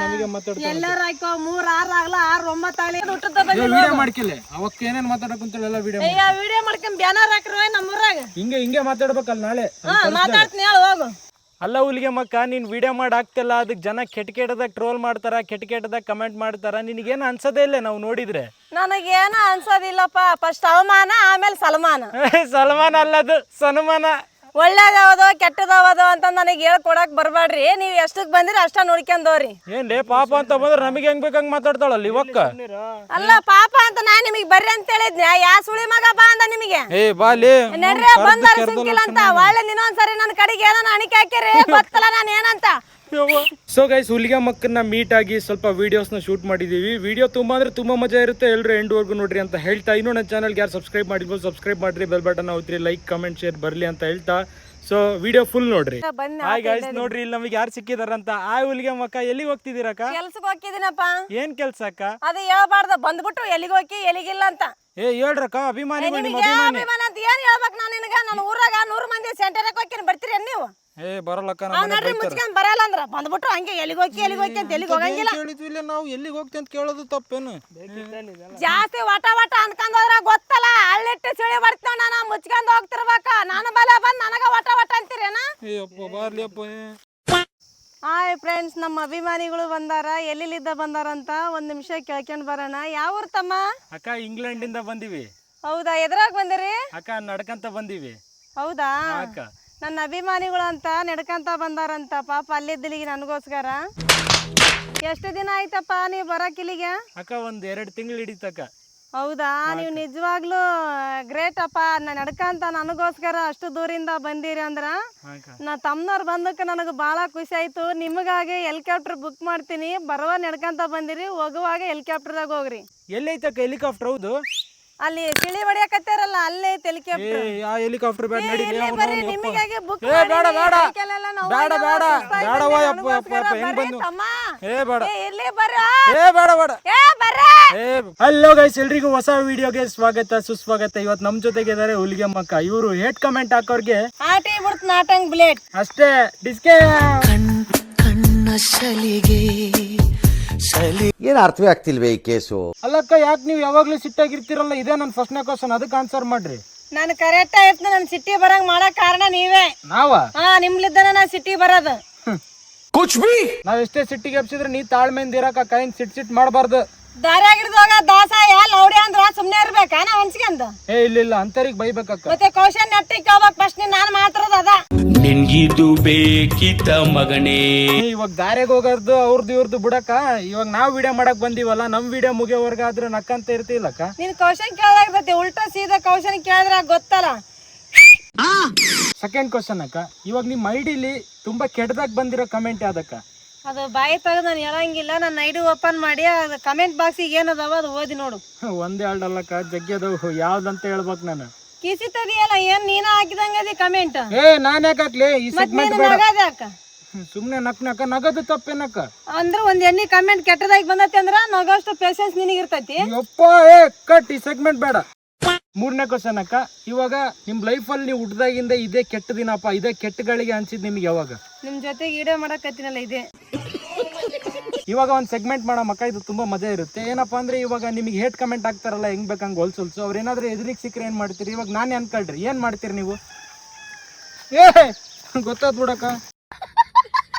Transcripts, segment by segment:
ನಮಗೆ ಮಾತಾಡ್ತಾರೆ ಎಲ್ಲಾರ ಆಯ್ಕೋ 3 6 ಆಗಲ್ಲ 6 9 ಆಗಲಿ ಊಟದ ಬಗ್ಗೆ ವಿಡಿಯೋ ಮಾಡ್ಕಿಲ್ಲ ಅವಕ್ಕೆ ಏನೇನ್ ಮಾತಾಡಕ್ ಅಂತೆಲ್ಲ ವಿಡಿಯೋ ವಿಡಿಯೋ ಮಾಡ್ಕೊಂಡ್ ಬ್ಯಾನರ್ ಹಾಕ್ರಿ ನಮ್ಮೂರಾಗ ಹಿಂಗೆ ಮಾತಾಡ್ಬೇಕಲ್ಲ ನಾಳೆ ಮಾತಾಡ್ತೀನಿ ಹೇಳು ಹೋಗು. ಅಲ್ಲ ಹುಲಿಗೆ ಮಕ್ಕ ನೀನ್ ವಿಡಿಯೋ ಮಾಡಿ ಆಗ್ತಿಲ್ಲ ಅದಕ್ಕೆ ಜನ ಕೆಟ್ಟದಾಗ ಟ್ರೋಲ್ ಮಾಡ್ತಾರ ಕೆಟ್ಟದಾಗ ಕಮೆಂಟ್ ಮಾಡ್ತಾರ ನಿನಗೇನು ಅನ್ಸದೇ ಇಲ್ಲ ನಾವು ನೋಡಿದ್ರೆ ನನಗೇನ ಅನ್ಸೋದಿಲ್ಲಪ್ಪ ಫಸ್ಟ್ ಅವಮಾನ ಆಮೇಲೆ ಸಲ್ಮಾನ ಸಲ್ಮಾನ್ ಅಲ್ಲದು ಸನ್ಮಾನ ಒಳ್ಳೇದಾವದು ಕೆಟ್ಟದಾವದು ಅಂತ ನನಗೆ ಹೇಳ್ಕೊಡಕ್ ಬರ್ಬೇಡ್ರಿ ನೀವ್ ಎಷ್ಟಕ್ ಬಂದಿರಿ ಅಷ್ಟ ನೋಡ್ಕೊಂಡವ್ರಿ ಏನ್ಲೇ ಪಾಪ ಅಂತ ಬಂದ್ರೆ ನಮಗೆ ಹೆಂಗ್ ಬೇಕಂಗ್ ಮಾತಾಡ್ತಾಳಲ್ಲ ಇವಕ್ಕ ಅಲ್ಲ ಪಾಪ ಅಂತ ನಾ ನಿಮಗ್ ಬರ್ರಿ ಅಂತ ಹೇಳಿದ್ನ ಯಾ ಸುಳಿ ಮಗ ಬಾ ಅಂದ ನಿಮಗೆ ಏ ಬಾಲಿ ನಡ್ರಿ ಬಂದಾರ ಸಿಕ್ಕಿಲ್ಲ ಅಂತ ಒಳ್ಳೆ ಇನ್ನೊಂದ್ಸರಿ ನನ್ನ ಕಡೆಗೆ ಏನೋ ಅಣಿಕೆ ಹಾಕಿರಿ ಗೊತ್ತಲ್ಲ ನಾನು ಏನಂತ. ಸೊ ಗೈಸ್ ಹುಲಿಗೆ ಮಕ್ಕನ್ನ ಮೀಟ್ ಆಗಿ ಸ್ವಲ್ಪ ವಿಡಿಯೋಸ್ನ ಶೂಟ್ ಮಾಡಿದೀವಿ. ವಿಡಿಯೋ ತುಂಬಾ ಅಂದ್ರೆ ತುಂಬಾ ಮಜಾ ಇರುತ್ತೆ, ಎಲ್ಲರೂ ಎಂಡ್ ವರ್ಗು ನೋಡ್ರಿ ಅಂತ ಹೇಳ್ತಾ ಇನ್ನೂ ನನ್ನ ಚಾನಲ್ಗೆ ಯಾರು ಸಬ್ಸ್ಕ್ರೈಬ್ ಮಾಡಿರ್ಬೋದು ಸಬ್ಸ್ಕ್ರೈಬ್ ಮಾಡ್ರಿ, ಬೆಲ್ ಬಟನ್ ಒತ್ತಿರಿ, ಲೈಕ್ ಕಮೆಂಟ್ ಶೇರ್ ಬರಲಿ ಅಂತ ಹೇಳ್ತಾ ಸೊ ವಿಡಿಯೋ ಫುಲ್ ನೋಡ್ರಿ. ಹಾಯ್ ಗೈಸ್ ನೋಡ್ರಿ ಇಲ್ಲಿ ನಮಗೆ ಯಾರು ಸಿಕ್ಕಿದಾರಂತ. ಆ ಹುಲಿಗೆ ಮಕ್ಕ ಎಲ್ಲಿಗೆ ಹೋಗ್ತಿದ್ದೀರಕ್ಕ? ಕೆಲ್ಸಕ್ಕೆ ಹೋಗ್ತಿದ್ದೀನಪ್ಪ. ಏನ್ ಕೆಲ್ಸ ಅಕ್ಕ? ಅದು ಹೇಳ್ಬಾರ್ದ ಬಂದ್ಬಿಟ್ಟು ಎಲ್ಲಿಗೆ ಹೋಗಿ ಎಲ್ಲಿಗಿಲ್ಲ ಅಂತ. ಏ ಹೇಳ್ರಕ್ಕ ಅಭಿಮಾನಿಗಳು ನಿಮ್ಮ ಅಭಿಮಾನ ಅಂತ ಏನ್ ಹೇಳ್ಬೇಕು ನಾನು ನಿನಗ? ನಾನು ಊರಾಗ 100 ಮಂದಿ ಸೆಂಟರ್ಗೆ ಹೋಗ್ತೀನಿ ಬರ್ತೀರಿ ನೀವು? ಏ ಬರಲ್ಲಕ್ಕ ನಡ್ರಿ ಮುಚ್ಕೊಂಡ್ ಬರಲ್ಲ ಅಂದ್ರ ಬಂದ್ಬಿಟ್ಟು ಹಂಗೆ ಎಲ್ಲಿಗೆ ಹೋಗಿ ಅಂತ ಎಲ್ಲಿಗೆ ಹೋಗಂಗಿಲ್ಲ. ಹೇಳಿದ್ವಿಲ್ಲ ನಾವು ಎಲ್ಲಿಗೆ ಹೋಗ್ತೀವಿ ಅಂತ ಕೇಳೋದು ತಪ್ಪೇನು? ಜಾಸ್ತಿ ವಟ ಅನ್ಕೊಂಡ್ರ ಗೊತ್ತಲ್ಲ ಹಳ್ಳಿಟ್ಟು ಸಿಳಿ ಬರ್ತೀವ ನಾನು ಮುಚ್ಕೊಂಡ್ ಹೋಗ್ತಿರ್ಬೇಕ. ನಾನು ಬಲ ಬಂದ್ ನನಗ ವಟ ಅಂತೀರೇನ? ಹಾಯ್ ಫ್ರೆಂಡ್ಸ್, ನಮ್ಮ ಅಭಿಮಾನಿಗಳು ಬಂದಾರ. ಎಲ್ಲಿದ್ದ ಬಂದಾರಂತ ಒಂದ್ ನಿಮಿಷ ಕೇಳ್ಕೊಂಡ್ ಬರೋಣ. ಯಾವ ಊರ್ ತಮ್ಮ? ಅಕ್ಕ ಇಂಗ್ಲೆಂಡ್ ಇಂದ ಬಂದಿವಿ. ಹೌದಾ, ಎದ್ರಾಗ ಬಂದಿರಿ? ಅಕ್ಕ ನಡ್ಕಂತ ಬಂದಿವಿ. ಹೌದಾ, ನನ್ನ ಅಭಿಮಾನಿಗಳು ಅಂತ ನಡ್ಕಂತ ಬಂದಾರಂತ. ಪಾಪ ಅಲ್ಲಿದ್ದಲಿಗೆ ನನಗೋಸ್ಕರ. ಎಷ್ಟು ದಿನ ಆಯ್ತಪ್ಪ ನೀವು ಬರಕ್ ಇಲ್ಲಿಗೆ? ಅಕ್ಕ ಒಂದ್ 2 ತಿಂಗಳು ಹಿಡಿತಕ್ಕ. ಹೌದಾ, ನೀವು ನಿಜವಾಗ್ಲೂ ಗ್ರೇಟ್ ಅಪ್ಪ. ನಡ್ಕಂತ ನನಗೋಸ್ಕರ ಅಷ್ಟು ದೂರಿಂದ ಬಂದಿರಿ ಅಂದ್ರ ನಾ ತಮ್ಮನವ್ರು ಬಂದಕ್ಕೆ ನನಗೆ ಭಾಳ ಖುಷಿ ಆಯ್ತು. ನಿಮಗಾಗಿ ಹೆಲಿಕಾಪ್ಟರ್ ಬುಕ್ ಮಾಡ್ತೀನಿ. ಬರುವ ನಡ್ಕಂತ ಬಂದಿರಿ, ಹೋಗುವಾಗ ಹೆಲಿಕಾಪ್ಟರ್ದಾಗ ಹೋಗ್ರಿ. ಎಲ್ಲೈತಕ್ಕ ಹೆಲಿಕಾಪ್ಟರ್? ಹೌದು ಅಲ್ಲಿ ತಿಳಿ ಹೊಡಿಯಕತ್ತಾರಲ್ಲ ಅಲ್ಲೇ ಹೆಲಿಕಾಪ್ಟರ್. ಹೆಲಿಕಾಪ್ಟರ್ ಬೇಡ ನಡಿ. ನಿಮಗಾಗಿ ಬುಕ್ ಬೇಡ ಬೇಡ ಬೇಡ ಬೇಡ ಬೇಡವಾ ಯಪ್ಪ ಹೆಂಗ್ ಬಂದು? ಏ ಬೇಡ ಏ ಬೇಡ ಬೇಡ ಏ. ಹಲೋ ಗೈಸ್, ಎಲ್ರಿಗೂ ಹೊಸ ವಿಡಿಯೋಗೆ ಸ್ವಾಗತ ಸುಸ್ವಾಗತ. ಇವತ್ತು ನಮ್ ಜೊತೆಗೆ ಇದಾರೆ ಹುಲಿಗೆ ಮಕ್ಕ. ಇವರು ಹೇಟ್ ಕಮೆಂಟ್ ಹಾಕೋರ್ಗೆ ಆಟಿ ಬಿಡ್ತ ನಾಟಂಗ್ ಬ್ಲೇಡ್ ಅಷ್ಟೇ ಡಿಸ್ಕೆ ಏನ್ ಅರ್ಥವೇ ಆಗ್ತಿಲ್ವೇ ಈ ಕೇಸು? ಅಲ್ಲಕ್ಕ ಯಾಕೆ ನೀವು ಯಾವಾಗ್ಲೂ ಸಿಟ್ಟಾಗಿರ್ತಿರಲ್ಲ? ಇದೇ ನನ್ ಫಸ್ಟ್ನೇ ಕ್ವಶನ್, ಅದಕ್ಕೆ ಆನ್ಸರ್ ಮಾಡ್ರಿ. ನಾನು ಕರೆಕ್ಟ್ ಆಯ್ತು. ನನ್ ಸಿಟಿ ಬರಂಗ್ ಮಾಡಕ್ ಕಾರಣ ನೀವೇ. ನಿಮ್ಲಿದ್ದಾನ ನಾ ಸಿಟಿ ಬರೋದು. ನಾವ್ ಎಷ್ಟೇ ಸಿಟ್ಟಿಗೆ ಎಬ್ಸಿದ್ರೆ ನೀ ತಾಳ್ಮೆಯಿಂದ ಇರಕ್ಕ ಕೈನ್ ಸಿಟ್ ಮಾಡಬಾರ್ದು. ದಾರಿಯಾಗಿಡ್ದೋಗ ದಾಸಾಯ ಲೌಡಿ ಅಂದ್ರ ಸುಮ್ನೆ ಇರ್ಬೇಕಾ? ನಾ ಹಂಚ್ಕೊಂಡ್ ಇಲ್ಲ ಅಂತರಿಗೆ ಬೈಬೇಕಕ್ಕ. ಮತ್ತೆ ಕ್ವಶನ್ ನೆಟ್ಟಿಗೆ ಕೇಳ್ಬೇಕು ಫಸ್ಟ್. ನಾನ್ ಮಾತಾಡೋದು ಅದ. ನಿನ್ಗಿದು ಬೇಕಿತ್ತ ಮಗನೇ? ಇವಾಗ ದಾರಿಗೆ ಹೋಗೋದು ಅವ್ರದ್ದು ಇವ್ರದ್ದು ಬಿಡಕ್ಕ. ಇವಾಗ ನಾವ್ ವಿಡಿಯೋ ಮಾಡಕ್ ಬಂದಿವಲ್ಲ, ನಮ್ ವಿಡಿಯೋ ಮುಗಿಯೋವರ್ಗ ಆದ್ರೆ ನಕ್ಕಂತ ಇರ್ತಿಲ್ಲಕ್ಕ. ನೀನ್ ಕ್ವಶನ್ ಕೇಳಾಗ್ತೈತಿ, ಉಲ್ಟಾ ಸೀದಾ ಕ್ವಶನ್ ಕೇಳಿದ್ರ ಗೊತ್ತಲ್ಲ. ಸೆಕೆಂಡ್ ಕ್ವಶನ್ ಅಕ್ಕ, ಇವಾಗ ನಿಮ್ ಐಡಿಲಿ ತುಂಬಾ ಕೆಟ್ಟದಾಗ ಬಂದಿರೋ ಕಮೆಂಟ್ ಯಾವ್ದಕ್ಕ? ಅದು ಬಾಯಿ ತೆಗೆದು ನಾನು ಹೇಳಂಗಿಲ್ಲ. ನನ್ನ ಐಡಿ ಓಪನ್ ಮಾಡಿ ಅದು ಕಮೆಂಟ್ ಬಾಕ್ಸಿಗೆ ಏನದಾವ ಅದು ಓದಿ ನೋಡು. ಒಂದೇ ಅಲ್ಲಕ್ಕ ಜಗ್ಗಿ ಅದಾವ. ಯಾವ್ದಂತ ಹೇಳ್ಬೇಕು ನಾನು? ಕಿಸಿ ತದಿಯಲ್ಲ, ಏನ್ ನೀನ ಹಾಕಿದಂಗದಿ ಕಮೆಂಟ್. ನಾನ್ ಯಾಕೆ ಹಾಕ್ಲಿ ಈ ಸೆಗ್ಮೆಂಟ್ ಬೇಡ. ಸುಮ್ನೆ ನಕ್ಕ ನಗದು ತಪ್ಪೇನಕ್ಕ? ಅಂದ್ರ ಒಂದ್ ಎಣ್ಣಿ ಕಮೆಂಟ್ ಕೆಟ್ಟದಾಗಿ ಬಂದತಿ ಅಂದ್ರ ನಗೋಷ್ಟು ಪೇಷನ್ಸ್ ನಿನಗೆ ಇರ್ತೈತಿ. ಕಟ್ ಈ ಸೆಗ್ಮೆಂಟ್ ಬೇಡ. ಮೂರನೇ ಕ್ವಶನ್ ಅಕ್ಕ, ಇವಾಗ ನಿಮ್ ಲೈಫ್ ಅಲ್ಲಿ ನೀವು ಹುಟ್ಟದಾಗಿಂದ ಇದೇ ಕೆಟ್ಟ ದಿನಪ್ಪ, ಇದೇ ಕೆಟ್ಟಗಳಿಗೆ ಅನ್ಸಿದ್ ನಿಮ್ಗೆ ಯಾವಾಗ? ನಿಮ್ ಜೊತೆಗೆ ವಿಡಿಯೋ ಮಾಡಕತ್ತೀನಲ್ಲ ಇದೆ. ಇವಾಗ ಒಂದ್ ಸೆಗ್ಮೆಂಟ್ ಮಾಡಮ್ಮಕ್ಕ, ಇದು ತುಂಬಾ ಮಜಾ ಇರುತ್ತೆ. ಏನಪ್ಪಾ ಅಂದ್ರೆ ಇವಾಗ ನಿಮಗೆ ಹೇಟ್ ಕಮೆಂಟ್ ಆಗ್ತಾರಲ್ಲ ಹೆಂಗ್ ಬೇಕಂಗ್ ಹೊಲ್ಸೊಲ್ಸು, ಅವ್ರ ಏನಾದ್ರೂ ಎದುರಿಗೆ ಸಿಕ್ಕರೆ ಏನ್ ಮಾಡ್ತೀರಿ? ಇವಾಗ ನಾನ್ ಅನ್ಕೊಳ್ರಿ ಏನ್ ಮಾಡ್ತೀರಿ ನೀವು? ಗೊತ್ತಾದ್ ಬಿಡಕ್ಕ.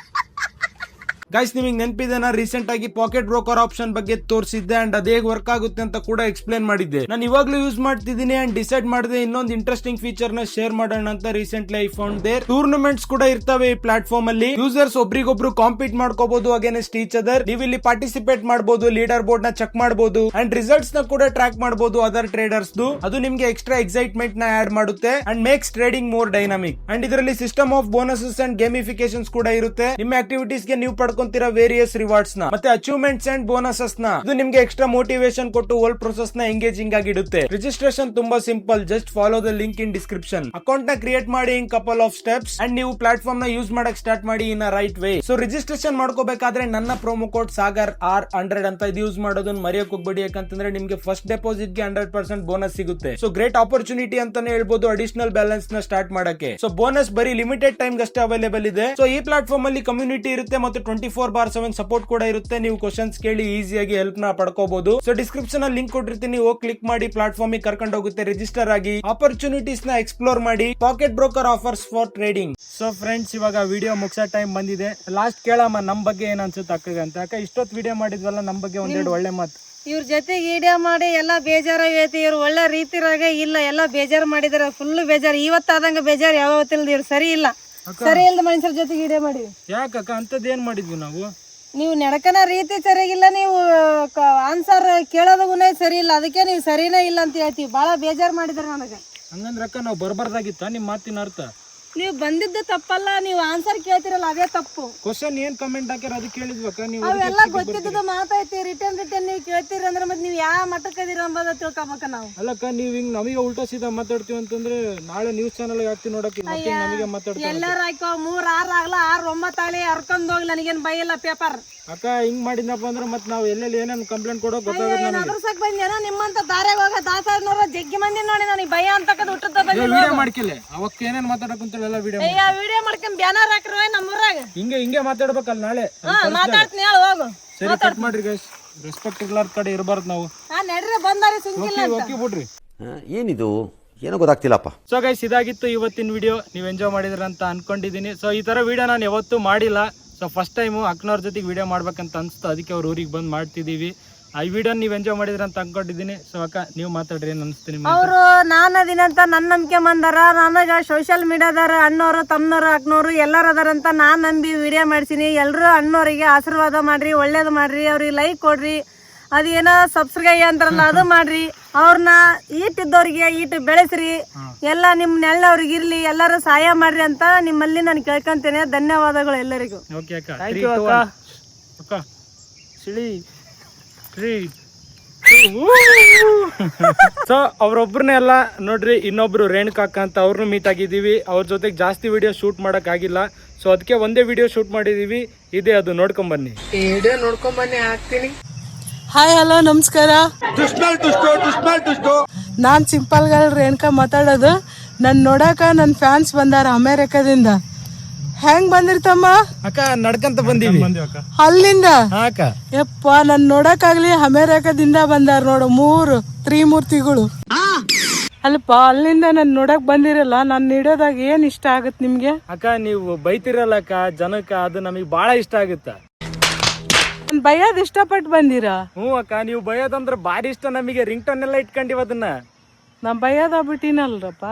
ಗೈಸ್ ನಿಮಗೆ ನೆನಪಿದೆ, ರೀಸೆಂಟ್ ಆಗಿ ಪಾಕೆಟ್ ಬ್ರೋಕರ್ ಆಪ್ಷನ್ ಬಗ್ಗೆ ತೋರಿಸಿದ್ದೆ ಅಂಡ್ ಅದೇ ಹೇಗೆ ವರ್ಕ್ ಆಗುತ್ತೆ ಅಂತ ಕೂಡ ಎಕ್ಸ್ಪ್ಲೇನ್ ಮಾಡಿದ್ದೆ. ನಾನು ಇವಾಗ್ಲೂ ಯೂಸ್ ಮಾಡ್ತಿದ್ದೀನಿ ಅಂಡ್ ಡಿಸೈಡ್ ಮಾಡಿದೆ ಇನ್ನೊಂದು ಇಂಟ್ರೆಸ್ಟಿಂಗ್ ಫೀಚರ್ ನ ಶೇರ್ ಮಾಡೋಣ ಅಂತ. Recently I found there tournaments ಕೂಡ ಇರ್ತವೆ ಈ ಪ್ಲಾಟ್ಫಾರ್ಮ್ ಅಲ್ಲಿ. ಯೂಸರ್ಸ್ ಒಬ್ರಿಗೊಬ್ರು ಕಾಂಪೀಟ್ ಮಾಡ್ಕೋಬಹುದು ಅಗೇನ್ಸ್ಟ್ ಈಚ್ ಅದರ್. ನೀವು ಇಲ್ಲಿ ಪಾರ್ಟಿಸಿಪೇಟ್ ಮಾಡಬಹುದು, ಲೀಡರ್ ಬೋರ್ಡ್ ನ ಚೆಕ್ ಮಾಡಬಹುದು ಅಂಡ್ ರಿಸಲ್ಟ್ಸ್ ನ ಕೂಡ ಟ್ರ್ಯಾಕ್ ಮಾಡಬಹುದು ಅದರ್ ಟ್ರೇಡರ್ಸ್. ಅದು ನಿಮ್ಗೆ ಎಕ್ಸ್ಟ್ರಾ ಎಕ್ಸೈಟ್ಮೆಂಟ್ ನ ಆಡ್ ಮಾಡುತ್ತೆ and makes trading more dynamic. And ಇದರಲ್ಲಿ ಸಿಸ್ಟಮ್ ಆಫ್ ಬೋನಸಸ್ ಅಂಡ್ ಗೇಮಿಫಿಕೇಶನ್ಸ್ ಕೂಡ ಇರುತ್ತೆ. ನಿಮ್ಮ ಆಕ್ಟಿವಿಟೀಸ್ ಗೆ ನೀವು ವೇರಿಯಸ್ ರಿವಾರ್ಡ್ಸ್ ನ ಮತ್ತೆ ಅಚೀವ್ಮೆಂಟ್ಸ್ ಅಂಡ್ ಬೋನಸಸ್ ನ. ಇದು ನಿಮ್ಗೆ ಎಕ್ಸ್ಟ್ರಾ ಮೋಟಿವೇಶನ್ ಕೊಟ್ಟು ಹೋಲ್ ಪ್ರೊಸೆಸ್ ನ ಎಂಗೇಜಿಂಗ್ ಆಗಿ ಇಡುತ್ತೆ. ರಿಜಿಸ್ಟ್ರೇಷನ್ ತುಂಬಾ simple, just follow the link in description. Account ನ ಕ್ರಿಯೇಟ್ ಮಾಡಿ in couple of steps and ನೀವು ಪ್ಲಾಟ್ಫಾರ್ಮ್ ನ ಯೂಸ್ ಮಾಡಕ್ ಸ್ಟಾರ್ಟ್ ಮಾಡಿ in right way. So registration ಮಾಡ್ಕೋಬೇಕಾದ್ರೆ ನನ್ನ ಪ್ರೋಮೋ ಕೋಡ್ ಸಾಗರ್ R100 ಅಂತ ಇದು ಯೂಸ್ ಮಾಡೋದನ್ನ ಮರೆಯಕ್ ಹೋಗ್ಬೇಡಿ. ಯಾಕಂತಂದ್ರೆ ನಿಮ್ಗೆ ಫಸ್ಟ್ ಡೆಪಾಸಿಟ್ ಗೆ 100% ಬೋನಸ್ ಸಿಗುತ್ತೆ. ಸೊ ಗ್ರೇಟ್ ಆಪರ್ಚುನಿಟಿ ಅಂತಾನೆ ಹೇಳ್ಬೋದು ಅಡಿಷನಲ್ ಬ್ಯಾಲೆನ್ಸ್ ನ ಸ್ಟಾರ್ಟ್ ಮಾಡಕ್ಕೆ. ಸೊ ಬೋನಸ್ ಬರೀ ಲಿಮಿಟೆಡ್ ಟೈಮ್ ಅಷ್ಟೇ ಅವೈಲೇಬಲ್ ಇದೆ. ಸೊ ಈ ಪ್ಲಾಟ್ಫಾರ್ಮ್ ಅಲ್ಲಿ ಕಮ್ಯುನಿಟಿ ಇರುತ್ತೆ ಮತ್ತು 24/7 ಸಪೋರ್ಟ್ ಕೂಡ ಇರುತ್ತೆ. ನೀವು ಕ್ವಶನ್ಸ್ ಕೇಳಿ ಈಸಿಯಾಗಿ ಹೆಲ್ಪ್ ನ ಪಡ್ಕೋಬಹುದು. ಸೊ ಡಿಸ್ಕ್ರಿಪ್ಷನ್ ಅಲ್ಲಿ ಲಿಂಕ್ ಕೊಟ್ಟಿರ್ತೀನಿ, ಹೋಗಿ ಕ್ಲಿಕ್ ಮಾಡಿ ಪ್ಲಾಟ್ಫಾರ್ಮ್ ಗೆ ಕರ್ಕೊಂಡು ಹೋಗುತ್ತೆ. ರಿಜಿಸ್ಟರ್ ಆಗಿ ಆಪರ್ಚುನಿಟೀಸ್ ನ ಎಕ್ಸ್ಪ್ಲೋರ್ ಮಾಡಿ. Pocket broker offers for trading. So friends, ಇವಾಗ ವಿಡಿಯೋ ಮುಗಿಸೋ ಟೈಮ್ ಬಂದಿದೆ. ಲಾಸ್ಟ್ ಕೇಳಮ್ಮ ನಮ್ ಬಗ್ಗೆ ಏನ್ ಅನ್ಸುತ್ತೆ ಅಕ್ಕಗೆ ಅಂತ. ಅಕ್ಕ ಇಷ್ಟೊತ್ತು ವಿಡಿಯೋ ಮಾಡಿದ್ವಲ್ಲ, ನಮ್ ಬಗ್ಗೆ ಒಂದೆರಡು ಒಳ್ಳೆ ಮಾತು. ಇವ್ರ ಜೊತೆಗೆ ವಿಡಿಯೋ ಮಾಡಿ ಎಲ್ಲ ಬೇಜಾರಾಗೈತಿ. ಇವ್ರು ಒಳ್ಳೆ ರೀತಿರಾಗ ಇಲ್ಲ, ಎಲ್ಲ ಬೇಜಾರು ಮಾಡಿದಾರೆ, ಫುಲ್ ಬೇಜಾರು. ಇವತ್ತಾದಂಗ ಬೇಜಾರು ಯಾವತ್ತಿಲ್ದ. ಇವ್ರು ಸರಿ ಇಲ್ಲ, ಸರಿ ಇಲ್ದ ಮನುಷ್ಯರ ಜೊತೆಗೆ ವಿಡಿಯೋ ಮಾಡಿ. ಯಾಕಕ್ಕ ಅಂತದ್ ಏನ್ ಮಾಡಿದ್ವಿ ನಾವು? ನೀವು ನಡ್ಕನ ರೀತಿ ಸರಿಯಾಗಿಲ್ಲ, ನೀವು ಆನ್ಸರ್ ಕೇಳೋದಗುನೇ ಸರಿ ಇಲ್ಲ, ಅದಕ್ಕೆ ನೀವು ಸರಿನೇ ಇಲ್ಲ ಅಂತ ಹೇಳ್ತೀವಿ. ಭಾಳ ಬೇಜಾರು ಮಾಡಿದಾರೆ ನನಗೆ. ಹಂಗಂದ್ರೆ ಅಕ್ಕ ನಾವು ಬರ್ಬಾರ್ದಾಗಿತ್ತ ನಿಮ್ ಮಾತಿನ ಅರ್ಥ? ನೀವು ಬಂದಿದ್ದು ತಪ್ಪಲ್ಲ, ನೀವು ಆನ್ಸರ್ ಕೇಳ್ತಿರಲ್ಲ ಅದೇ ತಪ್ಪು. ಕ್ವಶನ್ ಏನ್ ಕಮೆಂಟ್ ಹಾಕ್ಯಾರ ಅದು ಕೇಳಿದ್ವಕ್ಕ ನೀವು? ಅವೆಲ್ಲ ಗೊತ್ತಿದ್ದು ಮಾತಾಯ್ತಿ. ರಿಟರ್ನ್ ನೀವು ಕೇಳ್ತೀರಿ ಅಂದ್ರೆ ಮತ್ತೆ ನೀವು ಯಾವ ಮಟ್ಟಕ್ಕೆ ಇದೀರ ಅಂಬೋದ ತಿಳ್ಕೊಬೇಕ ನಾವು. ಅಲ್ಲಕ್ಕ ನೀವ್ ಹಿಂಗ್ ನಮಗೆ ಉಲ್ಟಾ ಸೀದಾ ಮಾತಾಡ್ತೀವಿ ಅಂತಂದ್ರೆ ನಾಳೆ ನ್ಯೂಸ್ ಚಾನಲ್ ಹಾಕ್ತಿವಿ ನೋಡಕ್ಕೆ, ಮತ್ತೆ ನಮಗೆ ಮಾತಾಡ್ತೀವಿ. ಎಲ್ಲಾರು ಹಾಕೋ 3 6 ಆಗ್ಲ 6 9 ಆಗಲಿ ಹರ್ಕೊಂಡ್ ಹೋಗ್ಲಿ, ನನಗೇನ್ ಬೈಯಲ್ಲ ಪೇಪರ್. ಅಕ್ಕ ಹಿಂಗ್ ಮಾಡಿದ್ನಪ್ಪ ಅಂದ್ರೆ ಮತ್ತೆ ನಾವು ಎಲ್ಲೆಲ್ಲಿ ಏನೇನು ಕಂಪ್ಲೇಂಟ್ ಕೊಡೋ ಗೊತ್ತಾಗುತ್ತೆ ನಮಗೆ. ಅದ್ರಸಕ್ ಬಂದೇನೋ ನಿಮ್ಮಂತ ದಾರ್ಯಾಗ ಹೋಗ ದಾಸಾಡ್ನವ್ರ ಜಗ್ಗಿ ಮಂದಿ ನೋಡಿ ನನಗೆ ಭಯ ಅಂತಕ್ಕದ್ ಹುಟ್ಟದ ಬಂದಿ. ವಿಡಿಯೋ ಮಾಡ್ಕಿಲ್ಲ ಅವಕ್ಕೆ ಏನೇನ್ ಮಾತಾಡಕ್ ಅಂತ ಎಲ್ಲ ವಿಡಿಯೋ ವಿಡಿಯೋ ಮಾಡ್ಕೊಂಡ್ ಬ್ಯಾನರ್ ಹಾಕ್ರವ ನಮ್ಮೂರಾಗ. ಹಿಂಗೆ ಮಾತಾಡ್ಬೇಕಲ್ಲ ನಾಳೆ. ಮಾತಾಡ್ತೀನಿ, ಹೇಳು ಹೋಗು. ಸರಿ, ಕಟ್ ಮಾಡ್ರಿ ಗೈಸ್. ರೆಸ್ಪೆಕ್ಟ್ ಇರ್ಲಾರ್ದ ಕಡೆ ಇರಬಾರ್ದು ನಾವು. ನಡ್ರಿ ಬಂದಾರಿ ಸುಂಕಿಲ್ಲ ಅಂತ. ಓಕೆ ಬಿಡ್ರಿ. ಏನಿದು ಏನೋ ಗೊತ್ತಾಗ್ತಿಲ್ಲಪ್ಪ. ಸೊ ಗೈಸ್, ಇದಾಗಿತ್ತು ಇವತ್ತಿನ ವಿಡಿಯೋ. ನೀವು ಎಂಜಾಯ್ ಮಾಡಿದ್ರ ಅಂತ ಅನ್ಕೊಂಡಿದ್ದೀನಿ. ಸೊ ಈ ತರ ವಿಡಿಯೋ ನಾನು ಯಾವತ್ತೂ ಮಾಡಿಲ್ಲ. ಸೊ ಫಸ್ಟ್ ಟೈಮು ಅಕ್ಕನವ್ರ ಜೊತೆಗೆ ವಿಡಿಯೋ ಮಾಡ್ಬೇಕಂತ ಅನಿಸ್ತು, ಅದಕ್ಕೆ ಅವ್ರ ಊರಿಗೆ ಬಂದು ಮಾಡ್ತಿದ್ದೀವಿ. ಈ ವಿಡಿಯೋ ನೀವು ಎಂಜಾಯ್ ಮಾಡಿದ್ರ ಅಂತ ಅನ್ಕೊಂಡಿದ್ದೀನಿ. ಸೊ ಅಕ್ಕ, ನೀವು ಮಾತಾಡ್ರಿ, ಏನು ಅನಿಸ್ತು ನಿಮ್ಗೆ? ಅವರು ನಾನು ಅದಿನಂತ ನನ್ನ ನಂಬಿಕೆ ಬಂದಾರ. ನನಗೆ ಸೋಷಿಯಲ್ ಮೀಡಿಯಾದಾರ ಅಣ್ಣವರು ತಮ್ಮನವರು ಅಕ್ಕನವರು ಎಲ್ಲರೂ ಅದಾರಂತ ನಾನು ನಂಬಿ ವಿಡಿಯೋ ಮಾಡ್ತೀನಿ. ಎಲ್ಲರೂ ಅಣ್ಣವರಿಗೆ ಆಶೀರ್ವಾದ ಮಾಡ್ರಿ, ಒಳ್ಳೇದು ಮಾಡ್ರಿ, ಅವ್ರಿಗೆ ಲೈಕ್ ಕೊಡ್ರಿ, ಅದೇನೋ ಸಬ್ಸ್ಕ್ರೈಬ್ ಅಂತಾರಲ್ಲ ಅದು ಮಾಡ್ರಿ. ಅವ್ರನ್ನ ಈಟಿದ್ದವ್ರಿಗೆ ಈಟು ಬೆಳೆಸ್ರಿ, ಎಲ್ಲ ನಿಮ್ಮ ನೆಳ್ಳವ್ರಿಗೆ ಇರ್ಲಿ, ಎಲ್ಲರೂ ಸಹಾಯ ಮಾಡ್ರಿ ಅಂತ ನಿಮ್ಮಲ್ಲಿ ನಾನು ಕೇಳ್ಕೊಂತೇನೆ. ಧನ್ಯವಾದಗಳು ಎಲ್ಲರಿಗೂ. ಓಕೆ ಅಕ್ಕ, ಥ್ಯಾಂಕ್ ಯು ಅಕ್ಕ. ಅಕ್ಕ ಸಿಳಿ 3 ಸೊ ಅವ್ರೊಬ್ರನ್ನೇ ಎಲ್ಲ ನೋಡ್ರಿ, ಇನ್ನೊಬ್ರು ರೇಣುಕಾ ಅಕ್ಕ ಅಂತ ಅವ್ರನ್ನೂ ಮೀಟ್ ಆಗಿದ್ದೀವಿ. ಅವ್ರ ಜೊತೆಗೆ ಜಾಸ್ತಿ ವಿಡಿಯೋ ಶೂಟ್ ಮಾಡೋಕ್ಕಾಗಿಲ್ಲ. ಸೊ ಅದಕ್ಕೆ ಒಂದೇ ವಿಡಿಯೋ ಶೂಟ್ ಮಾಡಿದ್ದೀವಿ, ಇದೆ ಅದು ನೋಡ್ಕೊಂಬನ್ನಿ. ಹಾಕ್ತೀನಿ. ಹಾಯ್, ಹಲೋ, ನಮಸ್ಕಾರ. ನಾನ್ ಸಿಂಪಲ್ ಗರ್ಲ್ ರೇಣುಕಾ ಮಾತಾಡೋದು. ನನ್ ನೋಡಾಕ ನನ್ ಫ್ಯಾನ್ಸ್ ಬಂದಾರ ಅಮೇರಿಕಾದಿಂದ. ಹೆಂಗ್ ಬಂದಿರ್ತಮ್ಮ? ಅಕ್ಕ ನಡ್ಕಂತ ಬಂದೀವಿ ಅಲ್ಲಿಂದ. ಅಕ್ಕ ಯಪ್ಪ, ನನ್ ನೋಡಕ್ಕಾಗ್ಲಿ ಅಮೇರಿಕಾದಿಂದ ಬಂದಾರ ನೋಡು 3 ತ್ರಿಮೂರ್ತಿಗಳು. ಅಲ್ಪ ಅಲ್ಲಿಂದ ನನ್ ನೋಡಕ್ ಬಂದಿರಲ್ಲ. ನಾನ್ ನೀಡೋದಾಗ ಏನ್ ಇಷ್ಟ ಆಗತ್ ನಿಮ್ಗೆ? ಅಕ್ಕ ನೀವು ಬೈತಿರಲ್ಲಕ್ಕ ಜನಕ್ಕ, ಅದು ನಮಗೆ ಬಹಳ ಇಷ್ಟ ಆಗುತ್ತ. ನನ್ ಬೈಯೋದ್ ಇಷ್ಟಪಟ್ಟು ಬಂದಿರಾ? ಹ್ಞೂ ಅಕ್ಕ, ನೀವು ಬೈಯೋದಂದ್ರೆ ಭಾರಿ ಇಷ್ಟ ನಮಗೆ. ರಿಂಗ್ ಟೋನ್ ಎಲ್ಲ ಇಟ್ಕೊಂಡಿವ ಅದನ್ನ. ನಾ ಬೈಯೋದ ಬಿಟ್ಟಿನಲ್ರಪ್ಪ.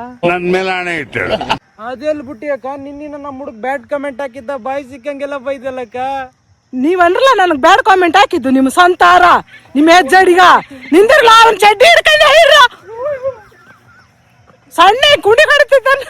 ಅದೆಲ್ಲ ಬಿಟ್ಟಿ ಅಕ್ಕ, ನಿನ್ನಿನ ನಮ್ಮ ಹುಡುಗ ಬ್ಯಾಡ್ ಕಮೆಂಟ್ ಹಾಕಿದ್ದ, ಬಾಯ್ ಸಿಕ್ಕಂಗೆಲ್ಲ ಬೈದಲ್ಲಕ್ಕ. ನೀವಂದ್ರಲ್ಲ ನನಗ್ ಬ್ಯಾಡ್ ಕಾಮೆಂಟ್ ಹಾಕಿದ್ದು ನಿಮ್ ಸಂತಾರ, ನಿಮ್ ಹೆಜ್ಜಡಿಗ ನಿಂದಿರ್ಲ ಅವ್ನ ಚಡ್ಡಿ ಹಿಡ್ಕೊಂಡ ಸಣ್ಣ ಕುಡಿ ಕಡ್ತಿದ್ದಾನ.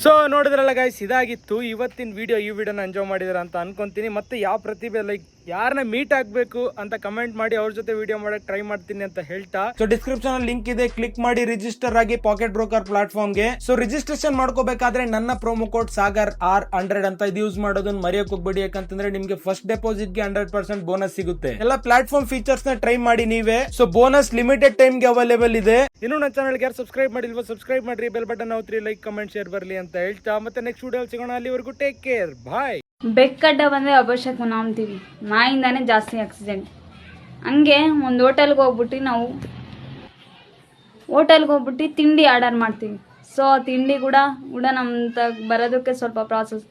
ಸೊ ನೋಡಿದ್ರಲ್ಲ ಗೈಸ್, ಇದಾಗಿತ್ತು ಇವತ್ತಿನ ವಿಡಿಯೋ. ಈ ವಿಡಿಯೋನ ಎಂಜಾಯ್ ಮಾಡಿದ್ರ ಅಂತ ಅನ್ಕೊಂತೀನಿ. ಮತ್ತೆ ಯಾವ ಪ್ರತಿಭೆ ಲೈಕ್ ಯಾರನ್ನ ಮೀಟ್ ಆಗ್ಬೇಕು ಅಂತ ಕಮೆಂಟ್ ಮಾಡಿ, ಅವ್ರ ಜೊತೆ ವಿಡಿಯೋ ಮಾಡಕ್ ಟ್ರೈ ಮಾಡ್ತೀನಿ ಅಂತ ಹೇಳ್ತಾ, ಸೊ ಡಿಸ್ಕ್ರಿಪ್ಷನ್ ಅಲ್ಲಿ ಲಿಂಕ್ ಇದೆ, ಕ್ಲಿಕ್ ಮಾಡಿ ರಿಜಿಸ್ಟರ್ ಆಗಿ ಪಾಕೆಟ್ ಬ್ರೋಕರ್ ಪ್ಲಾಟ್ಫಾರ್ಮ್ ಗೆ. ಸೊ ರಿಜಿಸ್ಟ್ರೇಷನ್ ಮಾಡ್ಕೋಬೇಕಾದ್ರೆ ನನ್ನ ಪ್ರೋಮೋ ಕೋಡ್ ಸಾಗರ್ R100 ಅಂತ ಇದು ಯೂಸ್ ಮಾಡೋದನ್ನ ಮರೆಯಕ್ ಹೋಗ್ಬೇಡಿ. ಯಾಕಂತಂದ್ರೆ ನಿಮ್ಗೆ ಫಸ್ಟ್ ಡೆಪಾಸಿಟ್ ಗೆ 100% ಬೋನಸ್ ಸಿಗುತ್ತೆ. ಎಲ್ಲ ಪ್ಲಾಟ್ಫಾರ್ಮ್ ಫೀಚರ್ಸ್ ನ ಟ್ರೈ ಮಾಡಿ ನೀವೇ. ಸೊ ಬೋನಸ್ ಲಿಮಿಟೆಡ್ ಟೈಮ್ ಗೆ ಅವೈಲೇಬಲ್ ಇದೆ. ಇನ್ನು ನನ್ನ ಚಾನಲ್ ಯಾರು ಸಬ್ಸ್ಕ್ರೈಬ್ ಮಾಡಿಲ್ವಾ, ಸಬ್ಸ್ಕ್ರೈಬ್ ಮಾಡ್ರಿ, ಬೆಲ್ ಬಟನ್ ಒತ್ತಿರಿ, ಲೈಕ್ ಕಮೆಂಟ್ ಶೇರ್ ಬರ್ಲಿ ಅಂತ ಹೇಳ್ತಾ, ಮತ್ತೆ ನೆಕ್ಸ್ಟ್ ವಿಡಿಯೋ ಸಿಗೋಣ. ಅಲ್ಲಿವರೆಗೂ ಟೇಕ್ ಕೇರ್, ಬಾಯ್. ಬೆಕ್ಕಡ್ಡ ಬಂದರೆ ಅಪಶಕುನ ಅಂತೀವಿ, ನಾಯಿಂದಾನೇ ಜಾಸ್ತಿ ಆಕ್ಸಿಡೆಂಟ್. ಹಂಗೆ ಒಂದು ಹೋಟೆಲ್ಗೆ ಹೋಗ್ಬಿಟ್ಟು ತಿಂಡಿ ಆರ್ಡರ್ ಮಾಡ್ತೀವಿ. ಸೊ ತಿಂಡಿ ಕೂಡ ನಮ್ಮ ಬರೋದಕ್ಕೆ ಸ್ವಲ್ಪ ಪ್ರಾಸೆಸ್